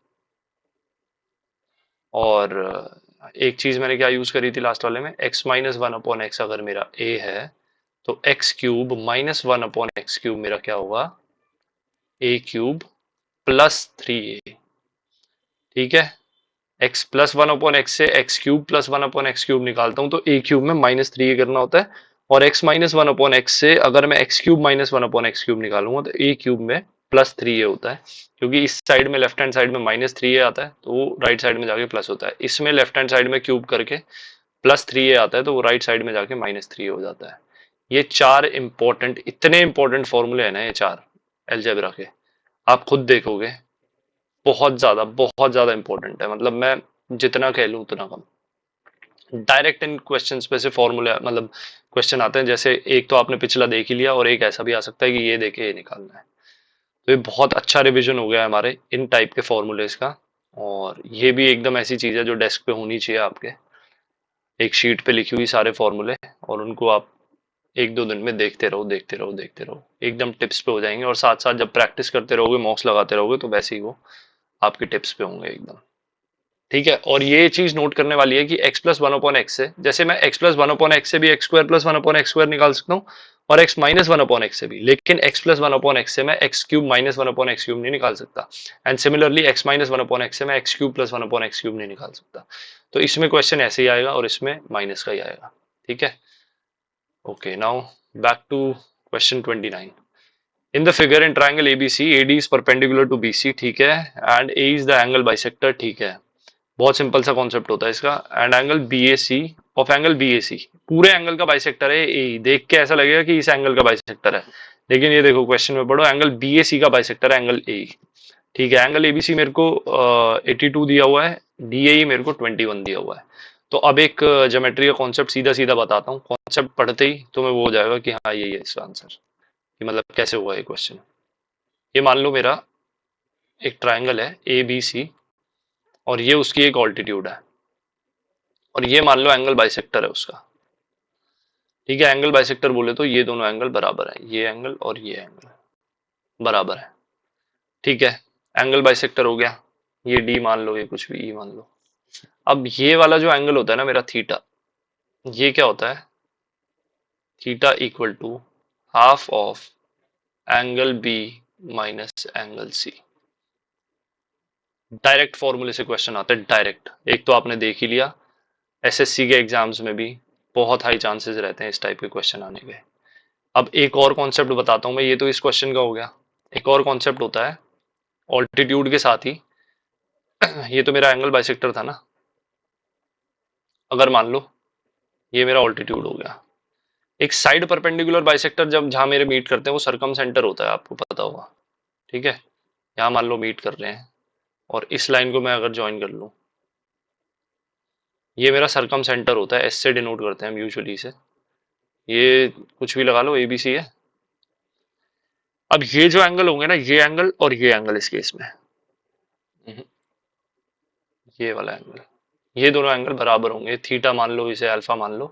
और एक चीज मैंने क्या यूज करी थी लास्ट वाले में, x माइनस 1 अपॉन एक्स अगर मेरा a है, तो x cube minus 1 upon x cube मेरा क्या होगा, a क्यूब प्लस 3a। ठीक है, x प्लस 1 अपॉन एक्स से x cube plus 1 upon x cube निकालता हूं, तो a क्यूब में -3a करना होता है, और x minus one upon x से अगर मैं x cube minus one upon x cube निकालूंगा तो a क्यूब में प्लस थ्री ए होता है, क्योंकि इस साइड में लेफ्ट हैंड साइड में माइनस थ्री ए आता है तो वो राइट साइड में जाके प्लस होता है, इसमें लेफ्ट हैंड साइड में क्यूब करके प्लस थ्री ए आता है तो वो राइट साइड में जाके माइनस थ्री ए हो जाता है। ये चार इंपॉर्टेंट, इतने इंपॉर्टेंट फॉर्मूले हैं ना ये चार अलजेब्रा के, आप खुद देखोगे बहुत ज्यादा इंपॉर्टेंट है, मतलब मैं जितना कह लूं उतना कम। डायरेक्ट इन क्वेश्चंस पे से फॉर्मूला मतलब क्वेश्चन आते हैं, जैसे एक तो आपने पिछला देख ही लिया और एक ऐसा भी आ सकता है कि ये देखे ये निकालना है। तो ये बहुत अच्छा रिवीजन हो गया है हमारे इन टाइप के फॉर्मूलेज का, और ये भी एकदम ऐसी चीज है जो डेस्क पे होनी चाहिए आपके, एक शीट पे लिखी हुई सारे फॉर्मूले, और उनको आप एक दो दिन में देखते रहो देखते रहो देखते रहो, एकदम टिप्स पे हो जाएंगे, और साथ साथ जब प्रैक्टिस करते रहोगे मॉक्स लगाते रहोगे तो वैसे ही वो आपके टिप्स पे होंगे एकदम। ठीक है, और ये चीज नोट करने वाली है कि x plus one upon x से, जैसे मैं x plus one upon x से भी x square plus one upon x square निकाल सकता हूँ, और x minus one upon x से भी, लेकिन x plus one upon x से मैं x cube minus one upon x cube नहीं निकाल सकता, and similarly x minus one upon x से मैं x cube plus one upon x cube नहीं निकाल सकता। तो इसमें क्वेश्चन ऐसे ही आएगा और इसमें माइनस का ही आएगा। ठीक है, okay, now back to question 29। In the figure in triangle ABC, AD is perpendicular to BC, ठीक है, and A is the angle bisector, ठीक है, बहुत सिंपल सा कॉन्सेप्ट होता है इसका, and angle BAC of angle BAC, पूरे एंगल का बाइसेक्टर है ए, देख के ऐसा लगेगा कि इस एंगल का बाइसेक्टर है, लेकिन ये देखो क्वेश्चन में पढ़ो, एंगल BAC का बाइसेक्टर है एंगल ए। ठीक है, एंगल ABC मेरे को 82 दिया हुआ है, DAE मेरे को 21 दिया हुआ है। तो अब एक ज्योमेट्री का कॉन्सेप्ट सीधा सीधा बताता हूँ, कॉन्सेप्ट पढ़ते ही तुम्हें वो हो जाएगा कि हाँ यही है इसका आंसर, कि मतलब कैसे हुआ ये क्वेश्चन। ये मान लो मेरा एक ट्राइंगल है ABC, और ये उसकी एक ऑल्टीट्यूड है, और ये मान लो एंगल बाइसेक्टर है उसका। ठीक है, एंगल बाइसेक्टर बोले तो ये दोनों एंगल बराबर है, ये एंगल और ये एंगल बराबर है। ठीक है, एंगल बाइसेक्टर हो गया, ये डी मान लो, ये कुछ भी ई मान लो। अब ये वाला जो एंगल होता है ना मेरा थीटा, ये क्या होता है, theta equal to half of angle B minus angle C. Direct फॉर्मूले से क्वेश्चन आता है, डायरेक्ट, एक तो आपने देख ही लिया, SSC के एग्जाम्स में भी बहुत हाई चांसेस रहते हैं इस टाइप के क्वेश्चन आने के। अब एक और कॉन्सेप्ट बताता हूं मैं, ये तो इस क्वेश्चन का हो गया, एक और कॉन्सेप्ट होता है ऑल्टीट्यूड के साथ ही। ये तो मेरा एंगल बाइसेक्टर था ना, अगर मान लो ये मेरा ऑल्टीट्यूड हो गया, एक साइड परपेंडिकुलर बाइसेक्टर जब जहां मेरे मीट करते हैं वो सरकम सेंटर होता है, आपको पता होगा। ठीक है, यहां मान लो मीट कर रहे हैं, और इस लाइन को मैं अगर ज्वाइन कर लूं, ये मेरा सरकम सेंटर होता है, एस से डिनोट करते हैं हम यूजुअली से, ये कुछ भी लगा लो, ABC है। अब ये जो एंगल होंगे ना, ये एंगल और ये एंगल इस केस में, ये वाला एंगल, ये दोनों एंगल बराबर होंगे, थीटा मान लो, इसे अल्फा मान लो,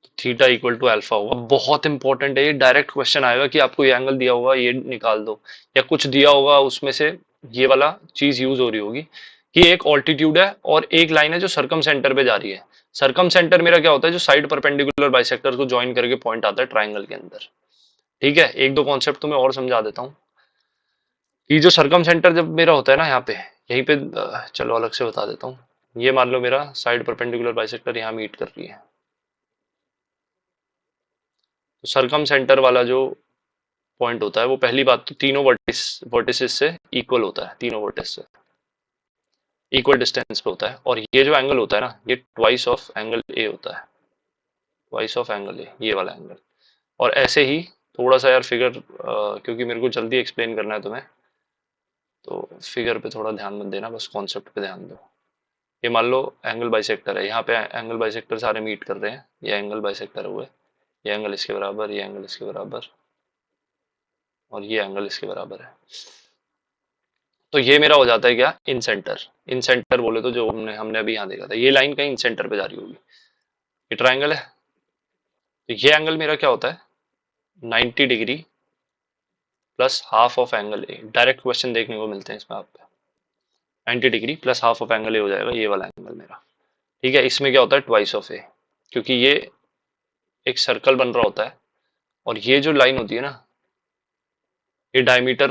तो थीटा इक्वल टू अल्फा होगा। बहुत इंपॉर्टेंट है ये, डायरेक्ट क्वेश्चन आएगा कि आपको ये एंगल दिया होगा ये निकाल दो, या कुछ दिया होगा उसमें से ये वाला चीज यूज हो रही होगी कि एक ऑल्टीट्यूड है और एक लाइन है जो सरकम सेंटर पे जा रही है। सरकम सेंटर मेरा क्या होता है, जो साइड परपेंडिकुलर बाइसेक्टर को ज्वाइन करके पॉइंट आता है ट्राइंगल के अंदर। ठीक है, एक दो कॉन्सेप्ट तो मैं और समझा देता हूँ कि जो सरकम सेंटर जब मेरा होता है ना यहाँ पे, यहीं पे चलो अलग से बता देता हूँ, ये मान लो मेरा साइड परपेंडिकुलर बाइसेक्टर यहाँ मीट कर रही है, तो सरकम सेंटर वाला जो पॉइंट होता है वो पहली बात तो तीनों वर्टिसेस से इक्वल होता है, तीनों वर्टिस से इक्वल डिस्टेंस पे होता है, और ये जो एंगल होता है ना, ये ट्वाइस ऑफ एंगल ए होता है, ट्वाइस ऑफ एंगल ए, ये वाला एंगल। और ऐसे ही थोड़ा सा यार फिगर, क्योंकि मेरे को जल्दी एक्सप्लेन करना है तुम्हें, तो फिगर पे थोड़ा ध्यान मत देना, बस कॉन्सेप्ट पे ध्यान दो। ये मान लो एंगल बाइसेक्टर है, यहाँ पे एंगल बाइसेक्टर सारे मीट कर रहे हैं, ये एंगल बाइसेक्टर हुए, ये एंगल इसके बराबर, ये एंगल इसके बराबर, और ये एंगल इसके बराबर है। तो ये मेरा हो जाता है क्या, इन सेंटर। इन सेंटर बोले तो जो हमने हमने अभी यहाँ देखा था, ये लाइन कहीं इन सेंटर पे जा रही होगी, ये ट्राइंगल है, तो ये एंगल मेरा क्या होता है, 90 degree plus half of angle A. Direct question देखने को मिलते हैं इसमें आपको, 90 degree plus half of angle A हो जाएगा ये वाला एंगल मेरा। ठीक है, इसमें क्या होता है, ट्वाइस ऑफ ए, क्योंकि ये एक सर्कल बन रहा होता है, और ये जो लाइन होती है ना, ये डायमीटर,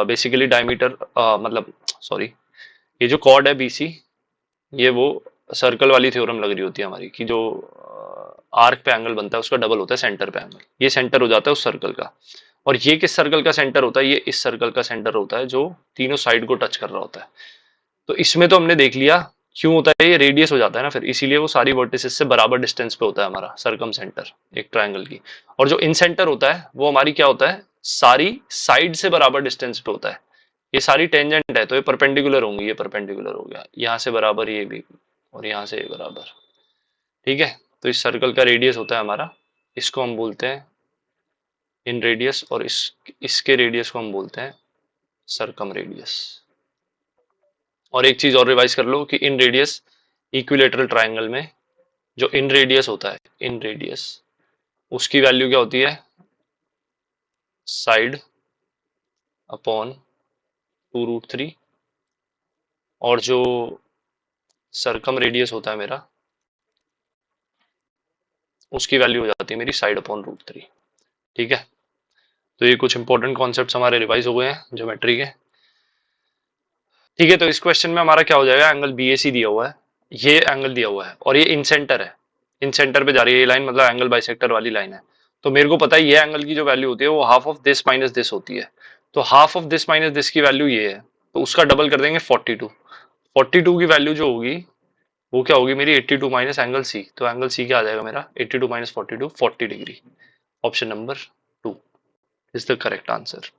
बेसिकली डायमीटर, मतलब सॉरी, ये जो कॉर्ड है BC, ये वो सर्कल वाली थ्योरम लग रही होती है हमारी, कि जो आर्क पे एंगल बनता है उसका डबल होता है सेंटर पे एंगल। ये सेंटर हो जाता है उस सर्कल का, और ये किस सर्कल का सेंटर होता है, ये इस सर्कल का सेंटर होता है जो तीनों साइड को टच कर रहा होता है। तो इसमें तो हमने देख लिया क्यों होता है, ये रेडियस हो जाता है ना फिर, इसीलिए वो सारी वर्टिसेस से बराबर डिस्टेंस पे होता है हमारा सर्कम सेंटर एक ट्राइंगल की। और जो इन सेंटर होता है वो हमारी क्या होता है, सारी साइड से बराबर डिस्टेंस पे होता है। ये सारी टेंजेंट है तो ये परपेंडिकुलर होंगी, ये परपेंडिकुलर हो गया, यहाँ से बराबर ये भी, और यहाँ से ये बराबर। ठीक है, तो इस सर्कल का रेडियस होता है हमारा, इसको हम बोलते हैं इन रेडियस, और इसके रेडियस को हम बोलते हैं सर्कम रेडियस। और एक चीज और रिवाइज कर लो कि इन रेडियस इक्विलेटरल ट्राइंगल में जो इन रेडियस होता है, इन रेडियस, उसकी वैल्यू क्या होती है, साइड अपॉन 2√3, और जो सर्कम रेडियस होता है मेरा, उसकी वैल्यू हो जाती है मेरी साइड अपॉन √3। ठीक है, तो ये कुछ इंपॉर्टेंट कॉन्सेप्ट्स हमारे रिवाइज हो गए हैं ज्योमेट्री के। ठीक है, तो इस क्वेश्चन में हमारा क्या हो जाएगा, एंगल BAC दिया हुआ है, ये एंगल दिया हुआ है, और ये इन सेंटर है, इन सेंटर पे जा रही है ये लाइन, मतलब एंगल बाइसेक्टर वाली लाइन है। तो मेरे को पता है ये एंगल की जो वैल्यू होती है वो half of this minus this होती है। तो half of this minus this की वैल्यू ये है, तो उसका डबल कर देंगे 42। 42 की वैल्यू जो होगी वो क्या होगी मेरी, 82 माइनस एंगल C। तो एंगल C क्या आ जाएगा मेरा, 82 minus 42, 40 degree. Option number 2 is the correct answer.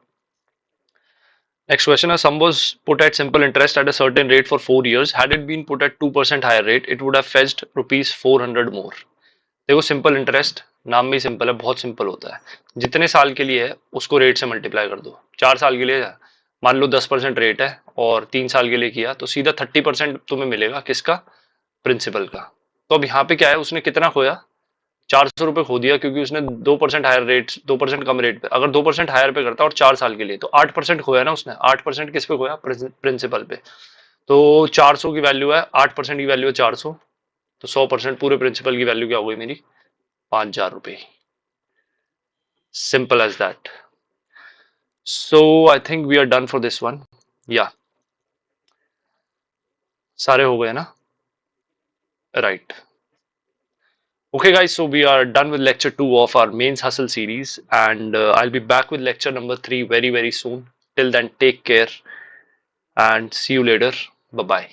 Next question, a sum was put at simple interest at a certain rate for 4 years. Had it been put at 2% higher rate, it would have fetched rupees 400 more. देखो simple interest, नाम भी simple है, बहुत simple होता है। जितने साल के लिए है उसको रेट से मल्टीप्लाई कर दो। 4 साल के लिए मान लो 10% रेट है और 3 साल के लिए किया तो सीधा 30% तुम्हें मिलेगा, किसका, प्रिंसिपल का। तो अब यहाँ पे क्या है, उसने कितना खोया, 400 रुपए खो दिया, क्योंकि उसने 2% हायर रेट, 2% कम रेट पे, अगर 2% हायर पे करता और 4 साल के लिए तो 8% खोया ना उसने। 8% किस पे खोया, प्रिंसिपल पे। तो 400 की वैल्यू है, 8% की वैल्यू है 400, तो 100% पूरे प्रिंसिपल की वैल्यू क्या हो गई मेरी, 5,000 रुपए। Simple as that. So I think we are done for this one. या सारे हो गए ना, right. Okay guys, so we are done with lecture 2 of our mains hustle series, and I'll be back with lecture number 3 very soon. Till then, take care and see you later. Bye bye.